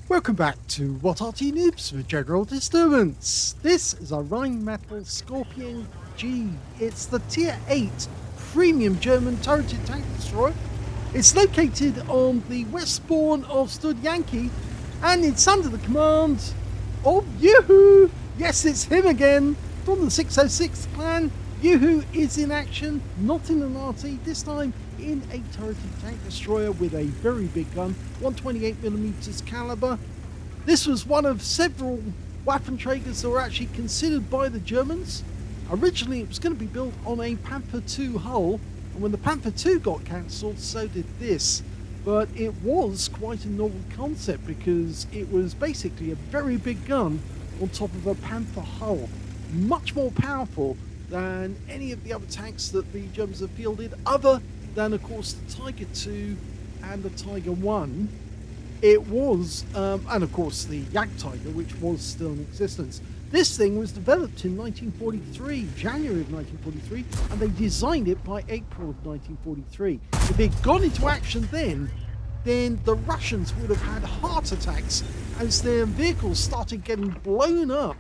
Welcome back to What Arty Noobs for General Disturbance. This is a Rheinmetall Skorpion G. It's the Tier 8 premium German turreted tank destroyer. It's located on the west spawn of Studzianki, and it's under the command of YouWho. Yes, it's him again from the 606 clan. YouWho is in action, not in an Arty, this time in a turreted tank destroyer with a very big gun, 128mm caliber. This was one of several Waffenträgers that were actually considered by the Germans. Originally it was going to be built on a Panther II hull, and when the Panther II got cancelled, so did this. But it was quite a novel concept because it was basically a very big gun on top of a Panther hull. Much more powerful than any of the other tanks that the Germans have fielded, other than, of course, the Tiger II and the Tiger I. It was, and of course, the Jagdtiger, which was still in existence. This thing was developed in 1943, January of 1943, and they designed it by April of 1943. If it got into action then the Russians would have had heart attacks as their vehicles started getting blown up.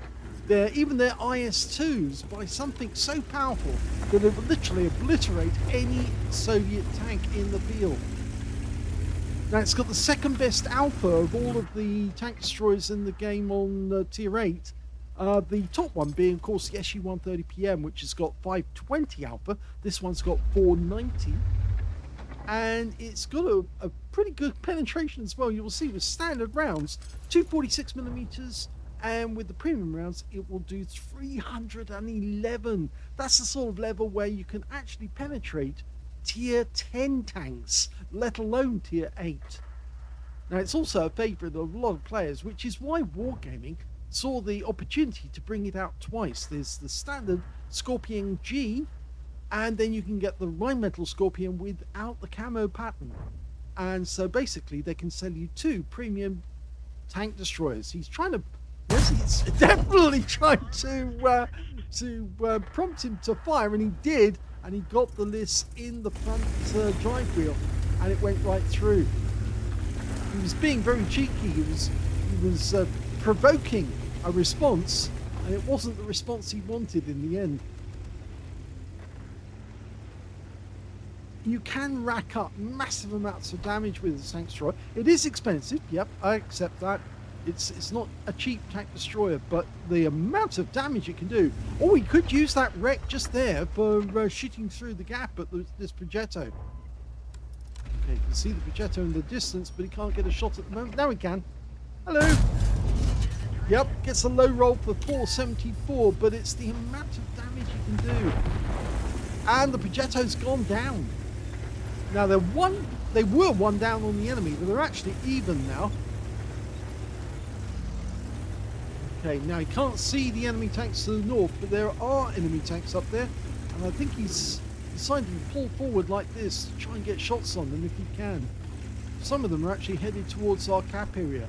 Even their IS-2s by something so powerful that it would literally obliterate any Soviet tank in the field. Now it's got the second best alpha of all of the tank destroyers in the game on Tier 8. The top one being, of course, the Su-130PM, which has got 520 alpha. This one's got 490. And it's got a pretty good penetration as well. You will see with standard rounds, 246mm. And with the premium rounds, it will do 311. That's the sort of level where you can actually penetrate tier 10 tanks, let alone tier 8. Now, it's also a favourite of a lot of players, which is why Wargaming saw the opportunity to bring it out twice. There's the standard Skorpion G, and then you can get the Rheinmetall Skorpion without the camo pattern. And so basically, they can sell you two premium tank destroyers. He's trying to... Yes, he's definitely trying to prompt him to fire, and he did, and he got the list in the front drive wheel, and it went right through. He was being very cheeky. He was provoking a response, and it wasn't the response he wanted in the end. You can rack up massive amounts of damage with a tank destroyer. It is expensive. Yep, I accept that. It's not a cheap tank destroyer, but the amount of damage it can do. Or we could use that wreck just there for shooting through the gap at this Progetto. Okay, you can see the Progetto in the distance, but he can't get a shot at the moment. Now he can. Hello. Yep, gets a low roll for 474, but it's the amount of damage you can do. And the Progetto's gone down. Now they were one down on the enemy, but they're actually even now. Okay, now he can't see the enemy tanks to the north, but there are enemy tanks up there, and I think he's decided to pull forward like this to try and get shots on them if he can. Some of them are actually headed towards our cap area.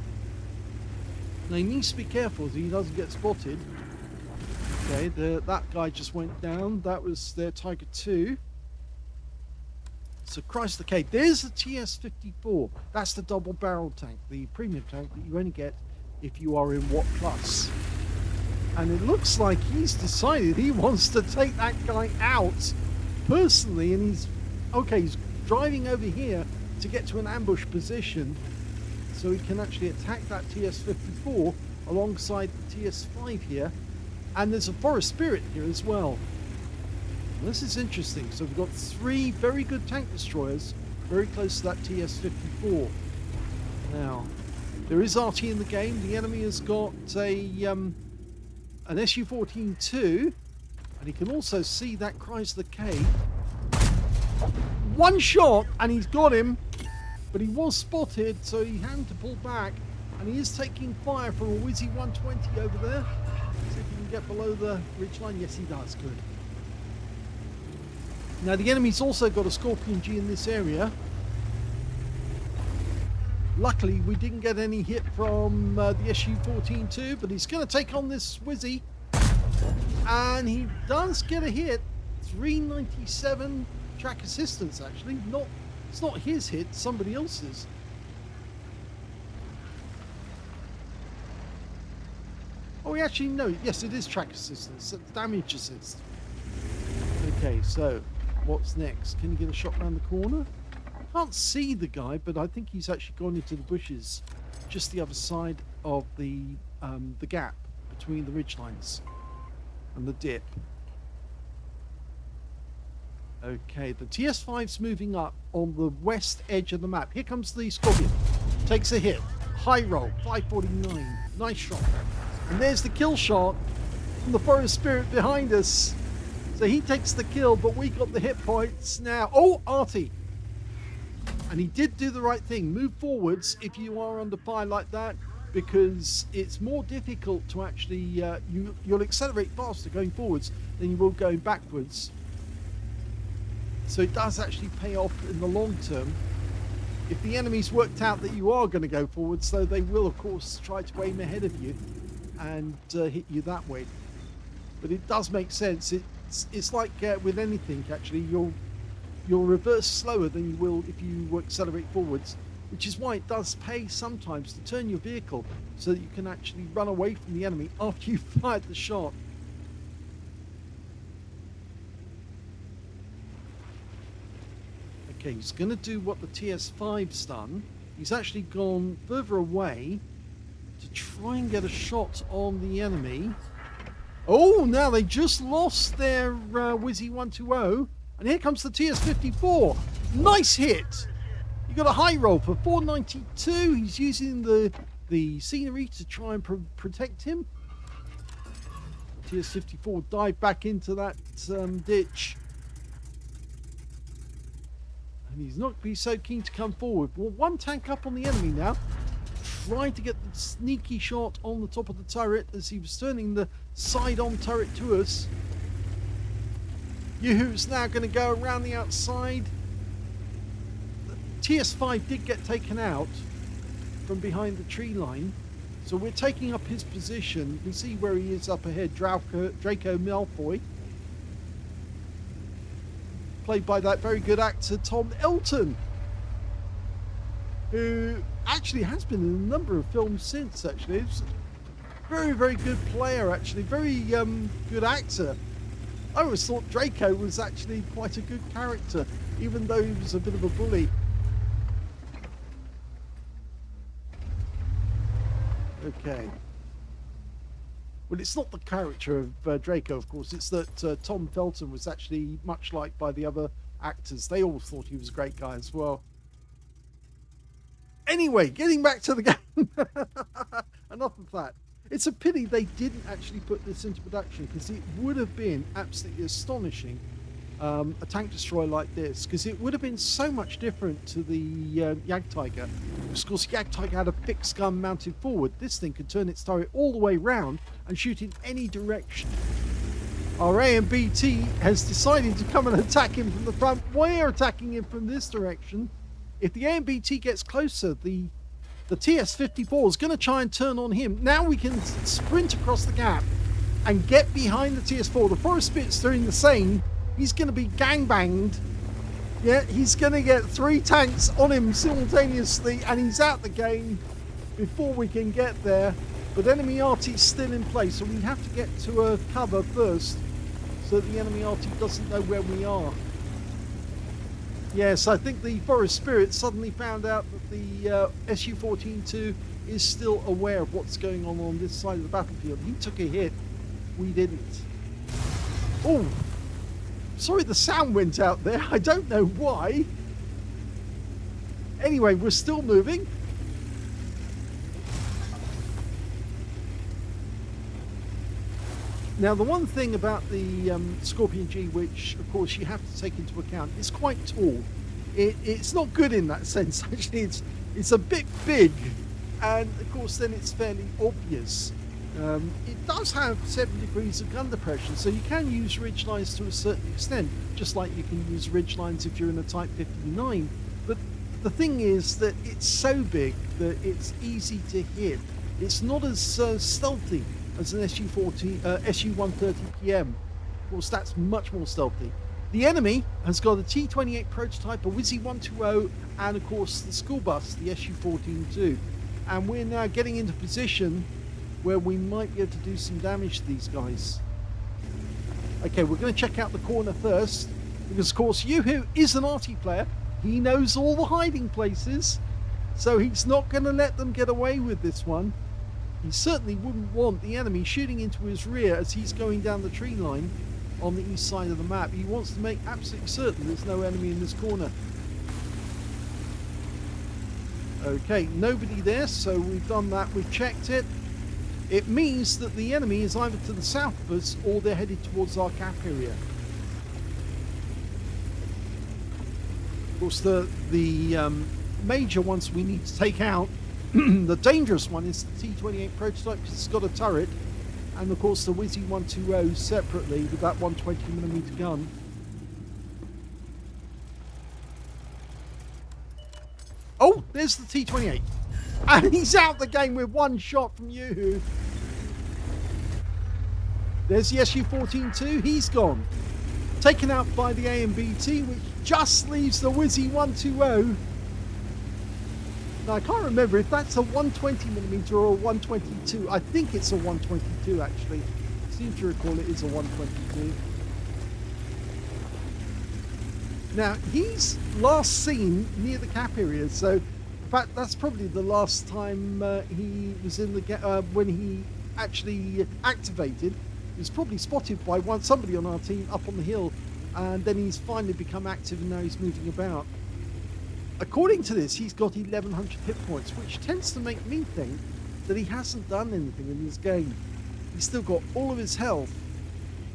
Now he needs to be careful so he doesn't get spotted. Okay, that guy just went down. That was their Tiger II. So Christ the Cave. There's the TS-54. That's the double barrel tank, the premium tank that you only get if you are in Watt Plus. And it looks like he's decided he wants to take that guy out personally, and he's driving over here to get to an ambush position so he can actually attack that TS-54 alongside the TS-5 here. And there's a Forest Spirit here as well. And this is interesting. So we've got three very good tank destroyers very close to that TS-54. Now, there is Arty in the game. The enemy has got an Su-14-2, and he can also see that Chrysler K. One shot, and he's got him, but he was spotted, so he had to pull back, and he is taking fire from a Wizzy 120 over there. See if he can get below the ridgeline. Yes, he does. Good. Now, the enemy's also got a Skorpion G in this area. Luckily, we didn't get any hit from the Su-14-2, but he's going to take on this Wizzy. And he does get a hit. 397 track assistance, actually. It's not his hit, somebody else's. Oh, we actually know. Yes, it is track assistance. It's damage assist. Okay, so what's next? Can you get a shot around the corner? Can't see the guy, but I think he's actually gone into the bushes, just the other side of the gap between the ridge lines and the dip. Okay, the TS5's moving up on the west edge of the map. Here comes the Skorpion. Takes a hit. High roll, 549. Nice shot. And there's the kill shot from the Forest Spirit behind us. So he takes the kill, but we got the hit points now. Oh, Arty. And he did do the right thing. Move forwards if you are under fire like that, because it's more difficult to actually, you'll accelerate faster going forwards than you will going backwards. So it does actually pay off in the long term. If the enemy's worked out that you are going to go forwards, though, they will, of course, try to aim ahead of you and hit you that way. But it does make sense. It's like with anything, actually. You'll reverse slower than you will if you accelerate forwards, which is why it does pay sometimes to turn your vehicle so that you can actually run away from the enemy after you've fired the shot. Okay, he's going to do what the TS5's done. He's actually gone further away to try and get a shot on the enemy. Oh, now they just lost their Wizzy 120. And here comes the TS54. Nice hit. You got a high roll for 492. He's using the scenery to try and protect him. TS54 dived back into that ditch. And he's not going to be so keen to come forward. Well, one tank up on the enemy now. Trying to get the sneaky shot on the top of the turret as he was turning the side-on turret to us. YouWho's now going to go around the outside. The TS5 did get taken out from behind the tree line. So we're taking up his position. You can see where he is up ahead. Draco Malfoy. Played by that very good actor Tom Elton, who actually has been in a number of films since, actually. He's a very, very good player, actually. Very good actor. I always thought Draco was actually quite a good character, even though he was a bit of a bully. Okay. Well, it's not the character of Draco, of course. It's that Tom Felton was actually much liked by the other actors. They all thought he was a great guy as well. Anyway, getting back to the game. Enough of that. It's a pity they didn't actually put this into production, because it would have been absolutely astonishing, a tank destroyer like this, because it would have been so much different to the Jagdtiger. Of course, Jagdtiger had a fixed gun mounted forward. This thing could turn its turret all the way round and shoot in any direction. Our AMBT has decided to come and attack him from the front. We're attacking him from this direction. If the AMBT gets closer, the TS54 is going to try and turn on him. Now we can sprint across the gap and get behind the TS4. The Forest Spirit's doing the same. He's going to be gangbanged. Yeah, he's going to get 3 tanks on him simultaneously, and he's out the game before we can get there. But enemy Arty's still in place, so we have to get to a cover first so that the enemy Arty doesn't know where we are. Yes, I think the Forest Spirit suddenly found out that the Su-14-2 is still aware of what's going on this side of the battlefield. He took a hit. We didn't. Oh! Sorry, the sound went out there. I don't know why. Anyway, we're still moving. Now, the one thing about the Skorpion G, which, of course, you have to take into account, it's quite tall. It's not good in that sense, actually. It's a bit big, and, of course, then it's fairly obvious. It does have 7 degrees of gun depression, so you can use ridgelines to a certain extent, just like you can use ridgelines if you're in a Type 59. But the thing is that it's so big that it's easy to hit. It's not as stealthy as an Su-130 PM. Of course, that's much more stealthy. The enemy has got a T-28 prototype, a Wizzy 120, and of course the school bus, the Su-14-2. And we're now getting into position where we might be able to do some damage to these guys. Okay, we're going to check out the corner first, because of course YouWho is an Arty player. He knows all the hiding places, so he's not going to let them get away with this one. He certainly wouldn't want the enemy shooting into his rear as he's going down the tree line on the east side of the map. He wants to make absolutely certain there's no enemy in this corner. Okay, nobody there, so we've done that, we've checked it. It means that the enemy is either to the south of us or they're headed towards our cap area. Of course, the major ones we need to take out, the dangerous one is the T28 prototype because it's got a turret, and of course the Wizzy 120 separately with that 120mm gun. Oh, there's the T28. And he's out the game with one shot from YouWho. There's the SU-14 too. He's gone. Taken out by the AMBT, which just leaves the Wizzy 120. Now, I can't remember if that's a 120mm or a 122. I think it's a 122, actually. I seem to recall it is a 122. Now, he's last seen near the cap area, so in fact, that's probably the last time he was in the when he actually activated. He was probably spotted by somebody on our team up on the hill, and then he's finally become active and now he's moving about. According to this, he's got 1100 hit points, which tends to make me think that he hasn't done anything in this game. He's still got all of his health.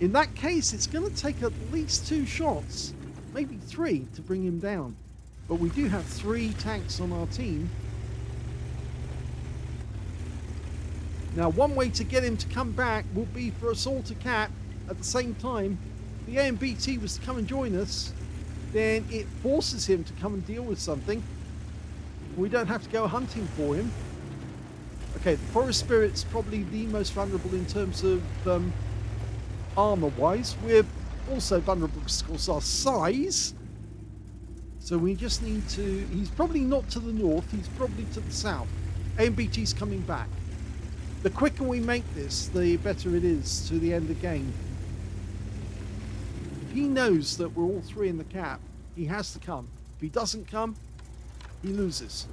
In that case, it's going to take at least 2 shots, maybe 3, to bring him down. But we do have 3 tanks on our team. Now, one way to get him to come back will be for us all to cap at the same time. The AMBT was to come and join us, then it forces him to come and deal with something. We don't have to go hunting for him. Okay, the Forest Spirit's probably the most vulnerable in terms of armor-wise. We're also vulnerable because, of course, our size. So we just need to... He's probably not to the north, he's probably to the south. AMBT's coming back. The quicker we make this, the better it is to the end of the game. If he knows that we're all 3 in the cap, he has to come. If he doesn't come, he loses.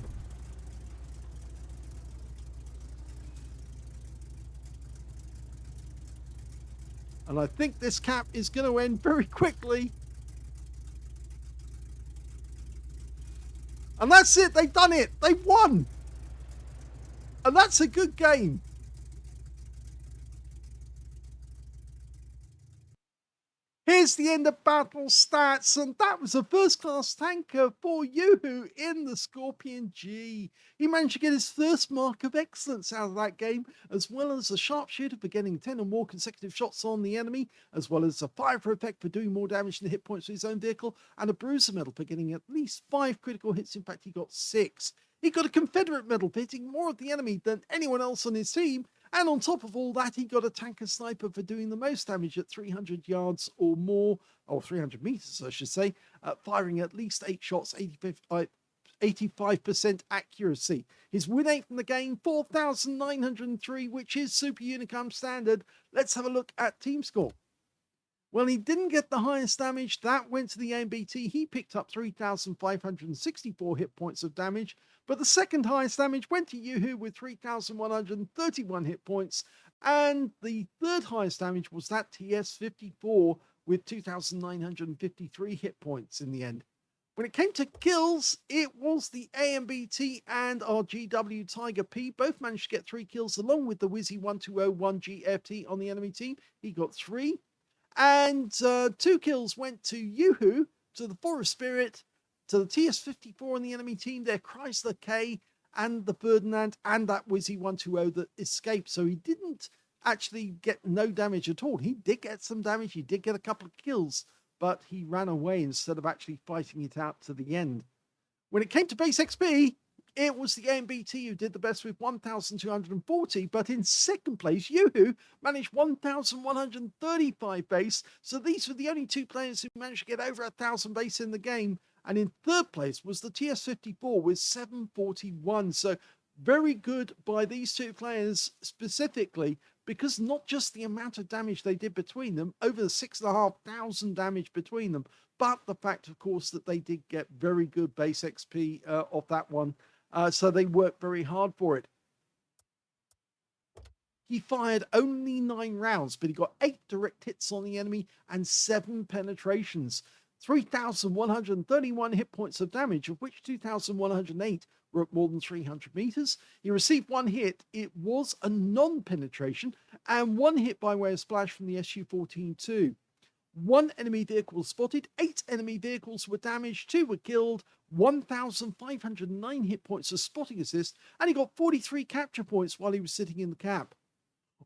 And I think this cap is going to end very quickly. And that's it. They've done it. They've won. And that's a good game. Here's the end of battle stats, and that was a first-class tanker for YouWho in the Skorpion G. He managed to get his first mark of excellence out of that game, as well as a sharpshooter for getting 10 or more consecutive shots on the enemy, as well as a fire effect for doing more damage than hit points to his own vehicle, and a bruiser medal for getting at least 5 critical hits. In fact, he got 6. He got a Confederate medal for hitting more of the enemy than anyone else on his team. And on top of all that, he got a tanker sniper for doing the most damage at 300 yards or more, or 300 meters, I should say, firing at least 8 shots, 85% accuracy. His win rate from the game, 4,903, which is Super Unicum standard. Let's have a look at team score. Well, he didn't get the highest damage. That went to the AMBT. He picked up 3,564 hit points of damage. But the second highest damage went to YouWho with 3,131 hit points. And the third highest damage was that TS-54 with 2,953 hit points in the end. When it came to kills, it was the AMBT and our GW Tiger P. Both managed to get 3 kills along with the Wizzy 1201 GFT on the enemy team. He got 3. And 2 kills went to YouWho, to the Forest Spirit, to the TS-54 on the enemy team, their Chrysler K, and the Ferdinand, and that Wizzy 120 that escaped. So he didn't actually get no damage at all. He did get some damage, he did get a couple of kills, but he ran away instead of actually fighting it out to the end. When it came to base XP, it was the AMBT who did the best with 1,240, but in second place, YouWho managed 1,135 base. So these were the only 2 players who managed to get over 1,000 base in the game. And in third place was the TS-54 with 741. So Very good by these two players specifically, because not just the amount of damage they did between them, over the 6,500 damage between them, but the fact, of course, that they did get very good base XP off that one. So they worked very hard for it. He fired only 9 rounds, but he got 8 direct hits on the enemy and 7 penetrations. 3,131 hit points of damage, of which 2,108 were at more than 300 meters. He received 1 hit. It was a non-penetration, and 1 hit by way of splash from the Su-14-2. 1 enemy vehicle was spotted, 8 enemy vehicles were damaged, 2 were killed, 1,509 hit points of spotting assist, and he got 43 capture points while he was sitting in the cab.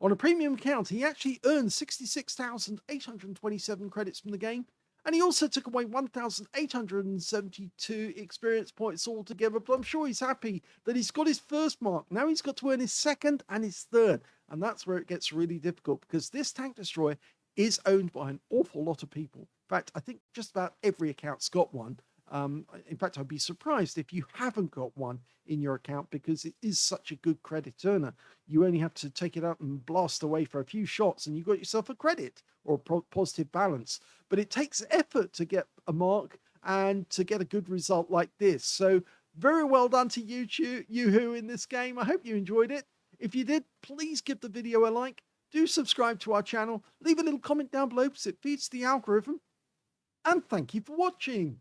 On a premium account, he actually earned 66,827 credits from the game, and he also took away 1,872 experience points altogether, but I'm sure he's happy that he's got his first mark. Now he's got to earn his second and his third, and that's where it gets really difficult, because this tank destroyer is owned by an awful lot of people. In fact, I think just about every account's got one. In fact, I'd be surprised if you haven't got one in your account, because it is such a good credit earner. You only have to take it out and blast away for a few shots and you've got yourself a credit or a positive balance. But it takes effort to get a mark and to get a good result like this. So very well done to YouWho in this game. I hope you enjoyed it. If you did, please give the video a like. Do subscribe to our channel. Leave a little comment down below because it feeds the algorithm. And thank you for watching.